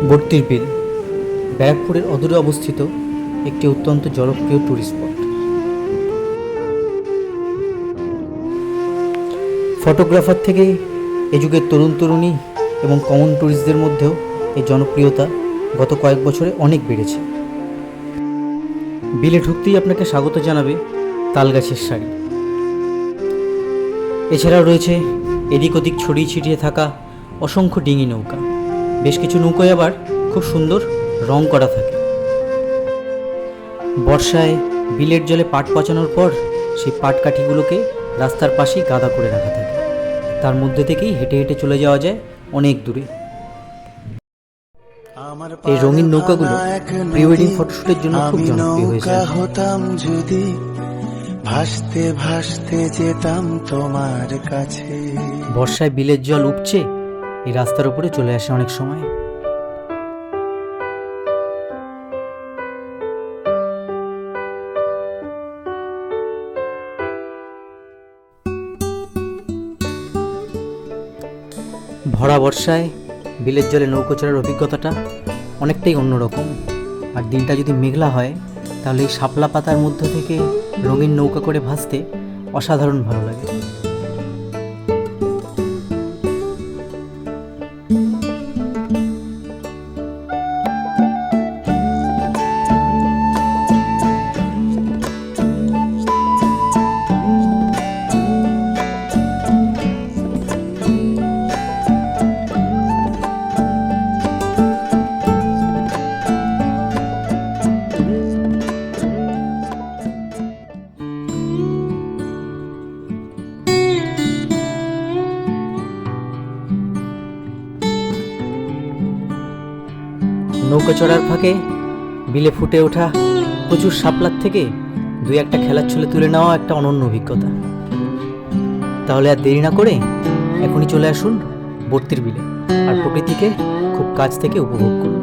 বর্তির বিল ব্যারাকপুরের অদূরে অবস্থিত একটি অত্যন্ত জনপ্রিয় ট্যুরিস্ট স্পট। ফটোগ্রাফার থেকে এ যুগের তরুণ তরুণী এবং কমন ট্যুরিস্টদের মধ্যেও এই জনপ্রিয়তা গত কয়েক বছরে অনেক বেড়েছে। বিলে ঢুকতেই আপনাকে স্বাগত জানাবে তালগাছের শাড়ি। এছাড়াও রয়েছে এদিক ওদিক ছড়িয়ে ছিটিয়ে থাকা অসংখ্য ডিঙি নৌকা। বেশ কিছু নৌকায় আবার খুব সুন্দর রং করা থাকে। বর্ষায় বিলের জলে পাট পচানোর পর সেই পাটকাঠিগুলোকে রাস্তার পাশেই গাদা করে রাখা থাকে। তার মধ্যে থেকেই হেঁটে হেঁটে চলে যাওয়া যায় অনেক দূরে। এই রঙিন নৌকাগুলো প্রি ওয়েডিং ফটোশুটের জন্য খুব জনপ্রিয় হয়েছে। হতাম যদি ভাসতে ভাসতে যেতাম তোমার কাছে। বর্ষায় বিলের জল উপচে এই রাস্তার উপরে চলে আসে অনেক সময়। ভরা বর্ষায় বিলের জলে নৌকো চড়ার অভিজ্ঞতাটা অনেকটাই অন্যরকম। আর দিনটা যদি মেঘলা হয় তাহলে এই শাপলা পাতার মধ্য থেকে রঙিন নৌকা করে ভাসতে অসাধারণ ভালো লাগে। নৌকা চড়ার ফাঁকে বিলে ফুটে ওঠা প্রচুর শাপলার থেকে দুই একটা খেলার ছলে তুলে নেওয়া একটা অনন্য অভিজ্ঞতা। তাহলে আর দেরি না করে এখনই চলে আসুন বর্তির বিলে আর প্রকৃতিকে খুব কাছ থেকে উপভোগ করুন।